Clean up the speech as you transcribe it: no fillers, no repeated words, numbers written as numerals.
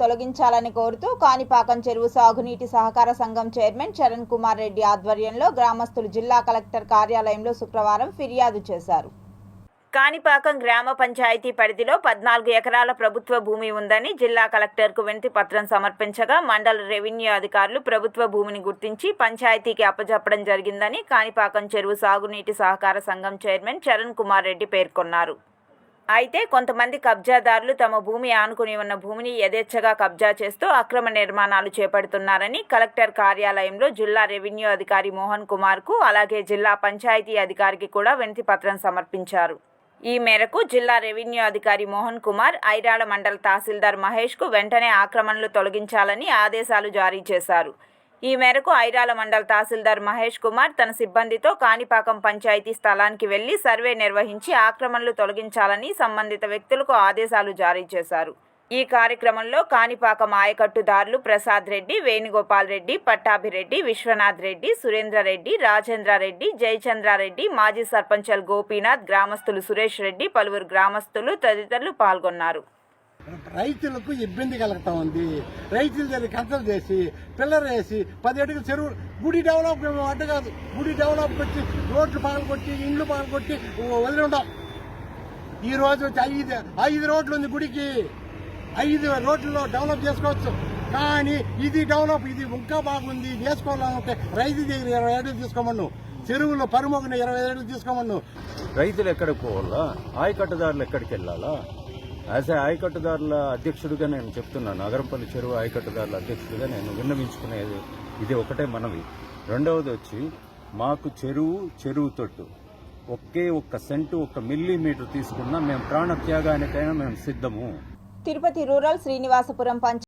తొలగించాలని కోరుతూ కాణిపాకం చెరువు సాగునీటి సహకార సంఘం చైర్మన్ చరణ్ కుమార్ రెడ్డి ఆధ్వర్యంలో గ్రామస్తులు జిల్లా కలెక్టర్ కార్యాలయంలో శుక్రవారం ఫిర్యాదు చేశారు. కాణిపాకం గ్రామ పంచాయతీ పరిధిలో 14 ఎకరాల ప్రభుత్వ భూమి ఉందని జిల్లా కలెక్టర్కు వినతి పత్రం సమర్పించగా మండల రెవెన్యూ అధికారులు ప్రభుత్వ భూమిని గుర్తించి పంచాయతీకి అప్పజెప్పడం జరిగిందని కాణిపాకం చెరువు సాగునీటి సహకార సంఘం చైర్మన్ చరణ్ కుమార్ రెడ్డి పేర్కొన్నారు. అయితే కొంతమంది కబ్జాదారులు తమ భూమి ఆనుకుని ఉన్న భూమిని యథేచ్ఛగా కబ్జా చేస్తూ అక్రమ నిర్మాణాలు చేపడుతున్నారని కలెక్టర్ కార్యాలయంలో జిల్లా రెవెన్యూ అధికారి మోహన్ కుమార్కు అలాగే జిల్లా పంచాయతీ అధికారికి కూడా వినతి పత్రం సమర్పించారు. ఈ మేరకు జిల్లా రెవెన్యూ అధికారి మోహన్ కుమార్ ఐరాల మండల తహసీల్దార్ మహేష్కు వెంటనే ఆక్రమణలు తొలగించాలని ఆదేశాలు జారీ చేశారు. ఈ మేరకు ఐరాల మండల తహసీల్దార్ మహేష్ కుమార్ తన సిబ్బందితో కాణిపాకం పంచాయతీ స్థలానికి వెళ్లి సర్వే నిర్వహించి ఆక్రమణలు తొలగించాలని సంబంధిత వ్యక్తులకు ఆదేశాలు జారీ చేశారు. ఈ కార్యక్రమంలో కాణిపాకం ఆయకట్టుదారులు ప్రసాద్ రెడ్డి, వేణుగోపాల్ రెడ్డి, పట్టాభిరెడ్డి, విశ్వనాథ్ రెడ్డి, సురేంద్రరెడ్డి, రాజేంద్రారెడ్డి, జయచంద్రారెడ్డి, మాజీ సర్పంచల్ గోపీనాథ్, గ్రామస్తులు సురేష్ రెడ్డి, పలువురు గ్రామస్తులు తదితరులు పాల్గొన్నారు. రైతులకు ఇబ్బంది కలుగుతా ఉంది. రైతుల దగ్గర కన్సల్ట్ చేసి పిల్లర్ వేసి 10 అడుగుల చెరువు గుడి డెవలప్ అడ్డు కాదు, గుడి డెవలప్ కొట్టి రోడ్లు పగలు కొట్టి ఇండ్లు పగలు కొట్టి వదిలి ఉంటాం. ఈ రోజు వచ్చి 5 రోడ్లు ఉంది గుడికి, 5 రోడ్లలో డెవలప్ చేసుకోవచ్చు. కానీ ఇది డెవలప్, ఇది ఇంకా బాగుంది చేసుకోవాలంటే రైతు దగ్గర 20 అడుగులు తీసుకోమన్ను, చెరువులో పరుమొగిన 20 అడుగులు తీసుకోమన్ను. రైతులు ఎక్కడికి పోవాలా, ఆయకట్టుదారులు ఎక్కడికి వెళ్ళాలా? యాజ్ ఏ ఆయకట్టుదారుల అధ్యక్షుడిగా నేను చెప్తున్నాను, నగరంపల్లి చెరువు ఆయకట్టుదారుల అధ్యక్షుడిగా నేను విన్నవించుకునేది ఇది ఒకటే మనవి. రెండవది వచ్చి మాకు చెరువు తొట్టు ఒక్క సెంటు 1 మిల్లీమీటర్ తీసుకున్నా మేము ప్రాణత్యాగానికైనా మేము సిద్ధము. తిరుపతి రూరల్ శ్రీనివాసపురం పంచాయతీ